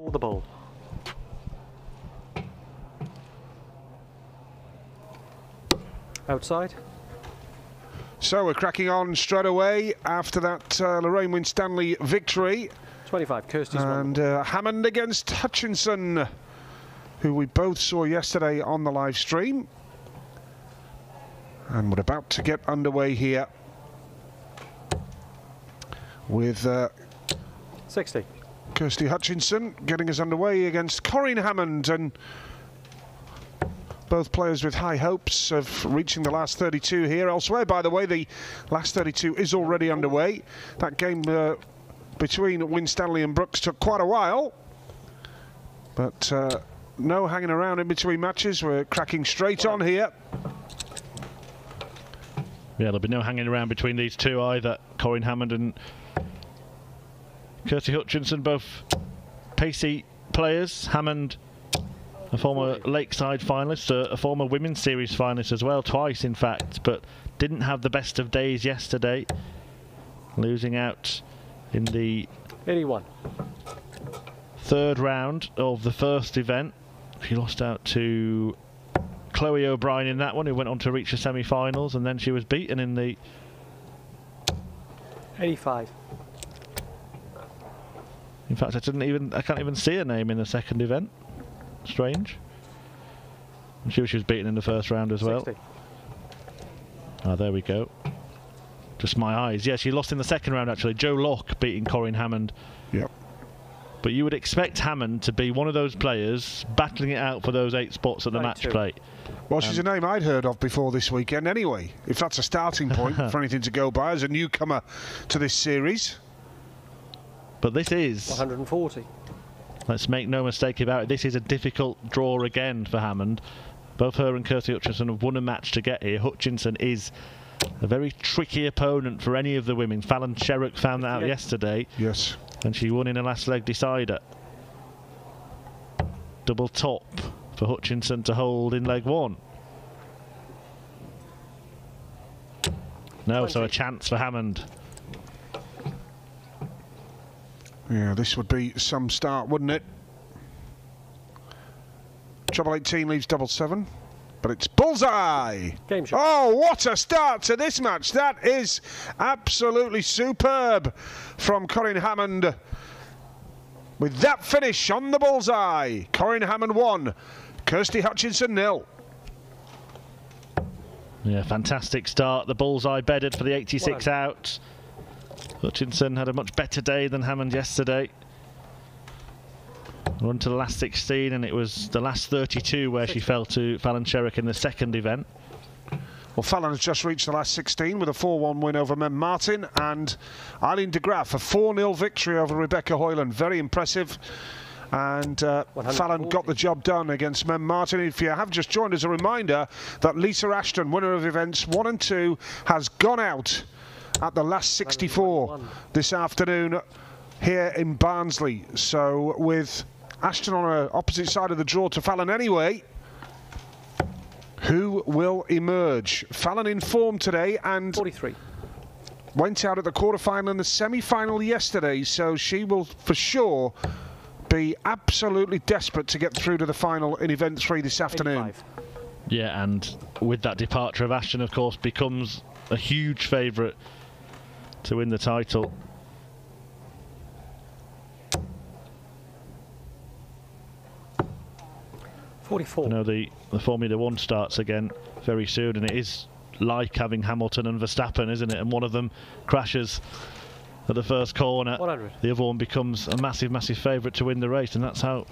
The ball. Outside. So we're cracking on straight away after that Lorraine Winstanley victory. 25, Kirsty's and Hammond against Hutchinson, who we both saw yesterday on the live stream. And we're about to get underway here with 60. Kirsty Hutchinson getting us underway against Corrine Hammond, and both players with high hopes of reaching the last 32 here. Elsewhere, by the way, the last 32 is already underway. That game between Winstanley and Brooks took quite a while, but no hanging around in between matches. We're cracking straight on here. Yeah, there'll be no hanging around between these two either. Corrine Hammond and Kirsty Hutchinson, both pacey players. Hammond, a former Lakeside finalist, a former Women's Series finalist as well, twice in fact, but didn't have the best of days yesterday, losing out in the 81. third round of the first event. She lost out to Chloe O'Brien in that one, who went on to reach the semi-finals, and then she was beaten in the 85. In fact, I can't even see her name in the second event. Strange. I'm sure she was beaten in the first round as 60. well. Ah, there we go. Just my eyes. Yeah, she lost in the second round actually. Jo Locke beating Corrine Hammond. Yep. But you would expect Hammond to be one of those players battling it out for those 8 spots at the match play. Well, she's a name I'd heard of before this weekend anyway, if that's a starting point for anything to go by as a newcomer to this series. But this is 140. Let's make no mistake about it, this is a difficult draw again for Hammond. Both her and Kirsty Hutchinson have won a match to get here. Hutchinson is a very tricky opponent for any of the women. Fallon Sherrock found that out yesterday. Yes. And she won in a last leg decider. Double top for Hutchinson to hold in leg 1. No, 20. so a chance for Hammond. Yeah, this would be some start, wouldn't it? Treble 18 leaves double 7, but it's bullseye! Game shot. Oh, what a start to this match! That is absolutely superb from Corrine Hammond. With that finish on the bullseye, Corrine Hammond 1, Kirsty Hutchinson 0. Yeah, fantastic start. The bullseye bedded for the 86 out. Hutchinson had a much better day than Hammond yesterday. Run to the last 16, and it was the last 32 where she fell to Fallon Sherrock in the second event. Well, Fallon has just reached the last 16 with a 4-1 win over Mem Martin, and Eileen de Graaf a 4-0 victory over Rebecca Hoyland. Very impressive. And Fallon got the job done against Mem Martin. If you have just joined us, a reminder that Lisa Ashton, winner of events 1 and 2, has gone out at the last 64 this afternoon here in Barnsley. So with Ashton on the opposite side of the draw to Fallon anyway, who will emerge? Fallon in form today and 43. Went out at the quarter-final and the semi-final yesterday, so she will for sure be absolutely desperate to get through to the final in event 3 this afternoon. 85. Yeah, and with that departure of Ashton, of course, becomes a huge favourite to win the title. I know the Formula 1 starts again very soon, and it is like having Hamilton and Verstappen, isn't it? And one of them crashes at the first corner. 100. The other one becomes a massive, massive favourite to win the race, and that's how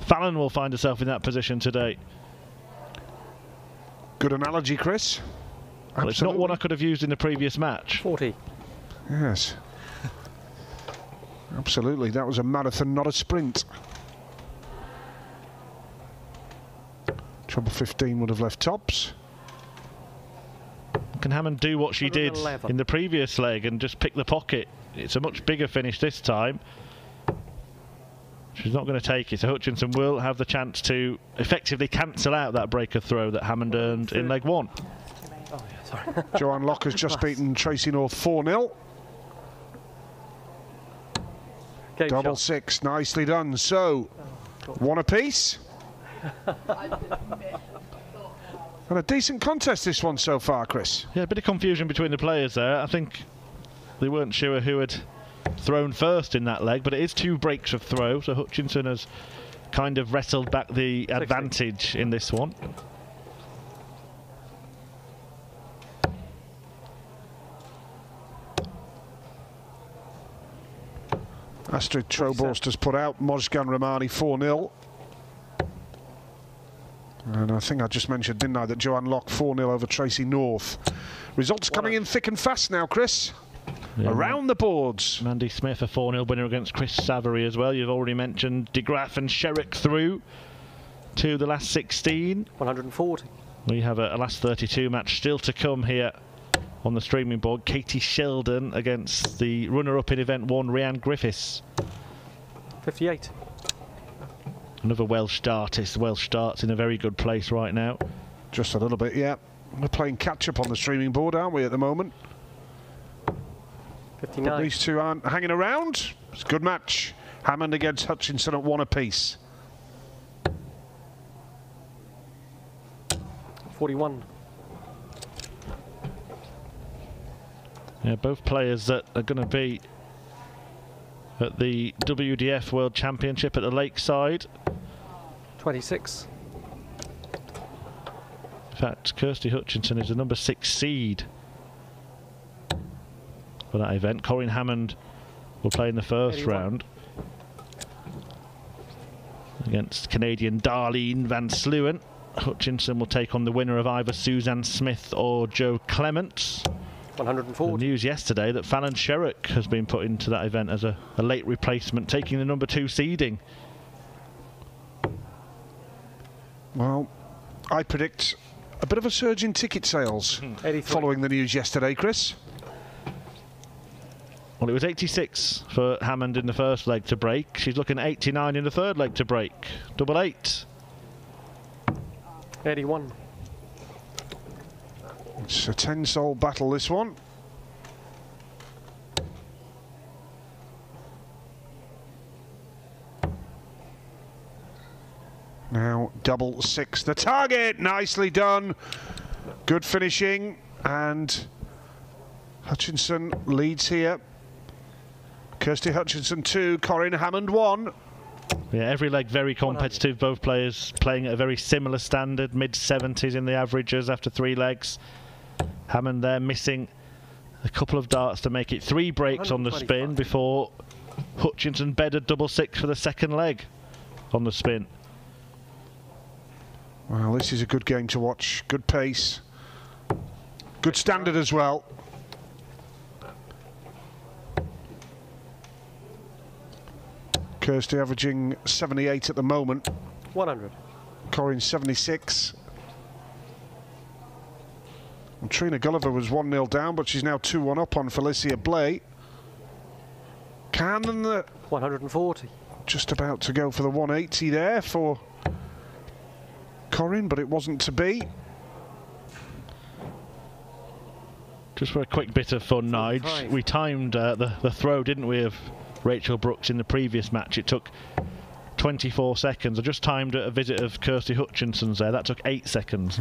Fallon will find herself in that position today. Good analogy, Chris. Well, it's not one I could have used in the previous match. 40. Yes. Absolutely. That was a marathon, not a sprint. Treble 15 would have left tops. Can Hammond do what she did 111. in the previous leg and just pick the pocket? It's a much bigger finish this time. She's not going to take it, so Hutchinson will have the chance to effectively cancel out that breaker throw that Hammond earned in leg 1. Oh, yeah, sorry. Joanne Locke has just beaten Tracy North 4-0. Game Double shot. 6, nicely done. So, one apiece. And a decent contest this one so far, Chris. Yeah, a bit of confusion between the players there. I think they weren't sure who had thrown first in that leg, but it is 2 breaks of throw, so Hutchinson has kind of wrestled back the advantage in this one. Astrid Troborst has put out Mozgan Romani 4-0. And I think I just mentioned, didn't I, that Joanne Locke 4-0 over Tracy North. Results coming in thick and fast now, Chris. Yeah, around the boards. Mandy Smith, a 4-0 winner against Chris Savary as well. You've already mentioned de Graaf and Sherrick through to the last 16. 140. We have a last 32 match still to come here on the streaming board. Katie Sheldon against the runner-up in event 1, Rhiann Griffiths. 58. Another Welsh artist. Welsh starts in a very good place right now. Just a little bit, yeah. We're playing catch-up on the streaming board, aren't we, at the moment? 59. But these two aren't hanging around. It's a good match. Hammond against Hutchinson at 1 apiece. 41. Yeah, both players that are going to be at the WDF World Championship at the Lakeside. 26. In fact, Kirsty Hutchinson is the number 6 seed for that event. Corrine Hammond will play in the first 81. round against Canadian Darlene Van Sluwen. Hutchinson will take on the winner of either Suzanne Smith or Joe Clements. 140. The news yesterday that Fallon Sherrick has been put into that event as a late replacement, taking the number 2 seeding. Well, I predict a bit of a surge in ticket sales following the news yesterday, Chris. Well, it was 86 for Hammond in the first leg to break. She's looking at 89 in the third leg to break. Double 8. 81. It's a 10-soul battle, this one. Now, double 6. The target! Nicely done. Good finishing. And Hutchinson leads here. Kirsty Hutchinson 2, Corrine Hammond 1. Yeah, every leg very competitive. Both players playing at a very similar standard, mid-70s in the averages after 3 legs. Hammond there missing a couple of darts to make it 3 breaks on the spin before Hutchinson bedded double 6 for the second leg on the spin. Well, this is a good game to watch. Good pace. Good standard as well. Kirsty averaging 78 at the moment. 100. Corrine 76. And Trina Gulliver was 1-0 down, but she's now 2-1 up on Felicia Blay. Can the 140. just about to go for the 180 there for Corrine, but it wasn't to be. Just for a quick bit of fun, Nige, we timed the throw, didn't we, of Rachel Brooks in the previous match. It took 24 seconds. I just timed a visit of Kirsty Hutchinson's there. That took 8 seconds.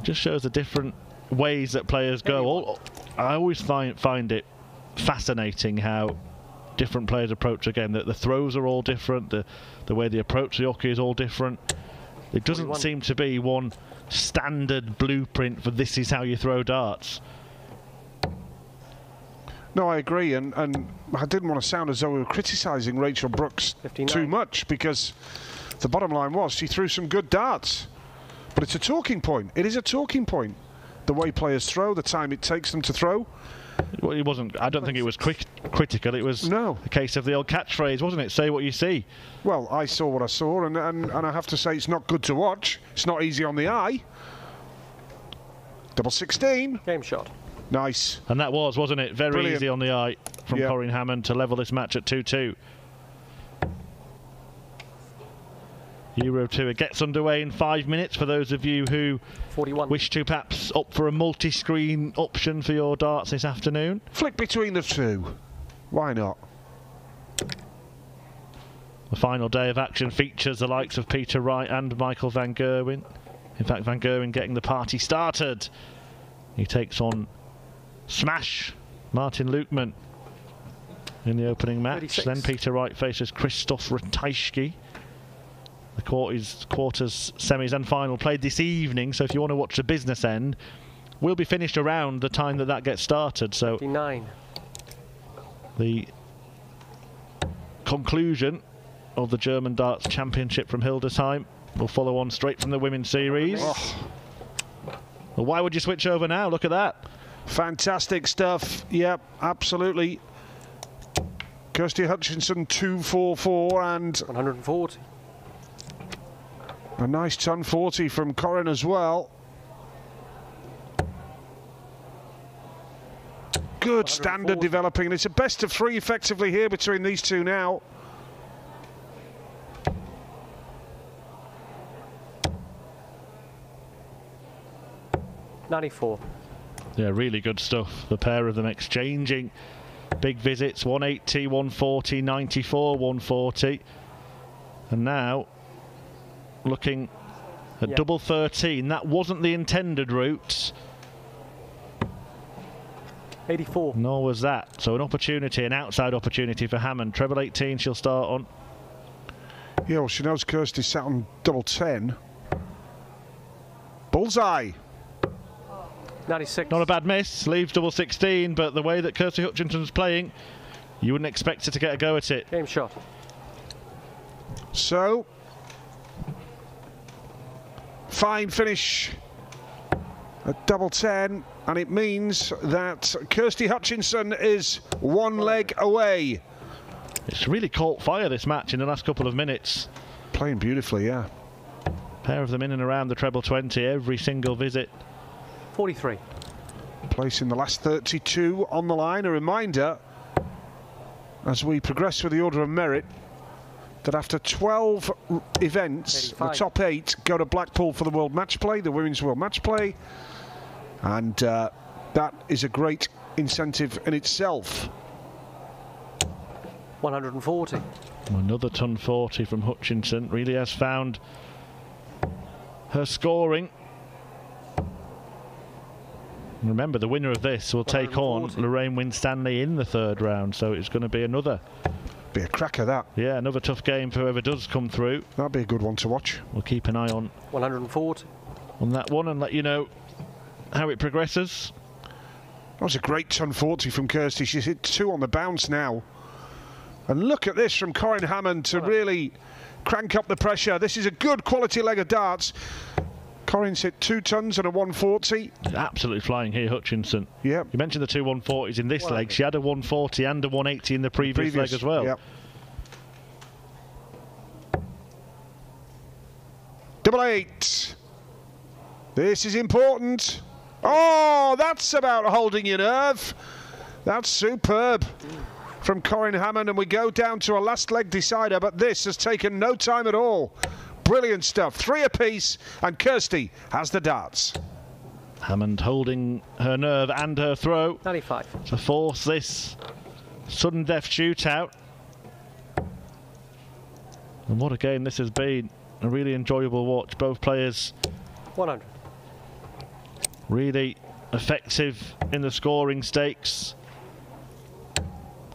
Just shows the different ways that players go. I always find it fascinating how different players approach a game. The throws are all different. The way they approach the hockey is all different. It doesn't seem to be one standard blueprint for this is how you throw darts. No, I agree, and I didn't want to sound as though we were criticising Rachel Brooks 59. too much, because the bottom line was she threw some good darts. But it's a talking point. It is a talking point. The way players throw, the time it takes them to throw. Well, it wasn't. I don't think it was critical. It was a case of the old catchphrase, wasn't it? Say what you see. Well, I saw what I saw, and I have to say it's not good to watch. It's not easy on the eye. Double 16. Game shot. Nice. And that was, wasn't it? Very Brilliant. easy on the eye from Corrine Hammond to level this match at 2-2. Euro 2, it gets underway in 5 minutes for those of you who 41. wish to perhaps opt for a multi-screen option for your darts this afternoon. Flick between the two. Why not? The final day of action features the likes of Peter Wright and Michael van Gerwen. In fact, van Gerwen getting the party started. He takes on Smash Martin Lukeman in the opening match. 36. Then Peter Wright faces Krzysztof Ratajski. The quarters, semis and final played this evening, so if you want to watch the business end, will be finished around the time that gets started. So 59. The conclusion of the German Darts Championship from Hildesheim will follow on straight from the Women's Series. Oh. Well, why would you switch over now? Look at that. Fantastic stuff. Yep, absolutely. Kirsty Hutchinson 2-4-4 and 140. a nice ton 40 from Corrine as well. Good standard developing, and it's a best of 3 effectively here between these two now. $94. Yeah, really good stuff. The pair of them exchanging big visits. 180, 140, 94, 140. And now looking at double 13. That wasn't the intended route. 84. Nor was that. So an opportunity, an outside opportunity for Hammond. Treble 18 she'll start on. Yeah, well, she knows Kirsty sat on double 10. Bullseye. 96. Not a bad miss. Leaves double 16, but the way that Kirsty Hutchinson's playing, you wouldn't expect her to get a go at it. Game shot. So, fine finish at double 10, and it means that Kirsty Hutchinson is 1 leg away. It's really caught fire, this match, in the last couple of minutes. Playing beautifully, yeah. Pair of them in and around the treble 20 every single visit. 43. Placing the last 32 on the line. A reminder, as we progress with the order of merit, that after 12 events, 85. the top 8 go to Blackpool for the World Match Play, the Women's World Match Play, and that is a great incentive in itself. 140. Another ton 40 from Hutchinson. Really has found her scoring. And remember, the winner of this will take on Lorraine Winstanley in the 3rd round, so it's going to be another. Be a cracker, that. Yeah, another tough game for whoever does come through. That'll be a good one to watch. We'll keep an eye on 140. on that one and let you know how it progresses. That was a great ton 40 from Kirsty. She's hit 2 on the bounce now. And look at this from Corrine Hammond to really crank up the pressure. This is a good quality leg of darts. Corrine's hit 2 tons and a 140. Absolutely flying here, Hutchinson. Yep. You mentioned the 2 140s in this leg. She had a 140 and a 180 in the previous leg as well. Yep. Double 8. This is important. Oh, that's about holding your nerve. That's superb from Corrine Hammond, and we go down to a last leg decider, but this has taken no time at all. Brilliant stuff. 3 apiece, and Kirsty has the darts. Hammond holding her nerve and her throw 95. to force this sudden death shootout. And what a game this has been. A really enjoyable watch. Both players 100. really effective in the scoring stakes.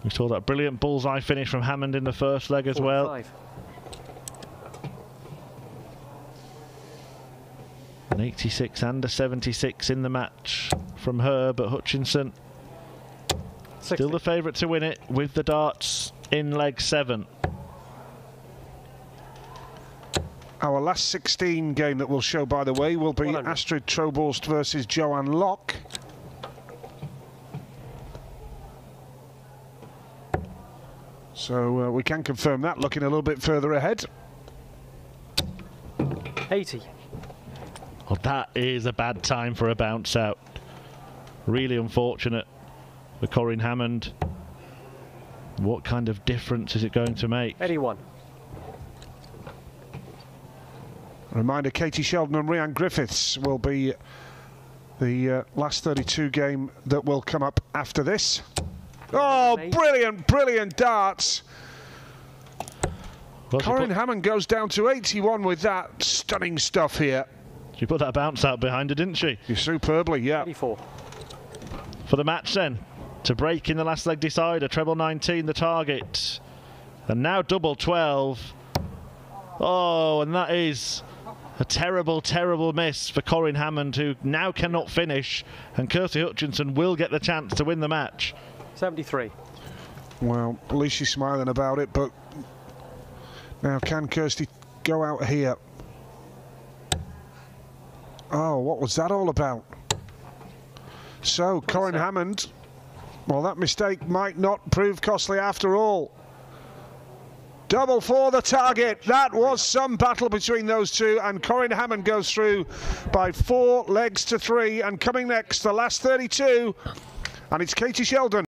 We saw that brilliant bullseye finish from Hammond in the first leg as 45. well. An 86 and a 76 in the match from her, but Hutchinson 60. still the favourite to win it with the darts in leg 7. Our last 16 game that we'll show, by the way, will be 100. Astrid Troborst versus Joanne Locke. So we can confirm that, looking a little bit further ahead. 80. Well, that is a bad time for a bounce out. Really unfortunate for Corrine Hammond. What kind of difference is it going to make? 81. A reminder, Katie Sheldon and Rhiannon Griffiths will be the last 32 game that will come up after this. Oh, brilliant, brilliant darts Well, Corrine Hammond goes down to 81 with that. Stunning stuff here. She put that bounce out behind her, didn't she? Superbly, yeah. 84. For the match then, to break in the last leg decider, treble 19 the target. And now double 12. Oh, and that is a terrible, terrible miss for Corrine Hammond, who now cannot finish. And Kirsty Hutchinson will get the chance to win the match. 73. Well, at least she's smiling about it, but now can Kirsty go out here? Oh, what was that all about? So, Corrine Hammond, well, that mistake might not prove costly after all. Double for the target. That was some battle between those two, and Corrine Hammond goes through by 4 legs to 3. And coming next, the last 32, and it's Katie Sheldon.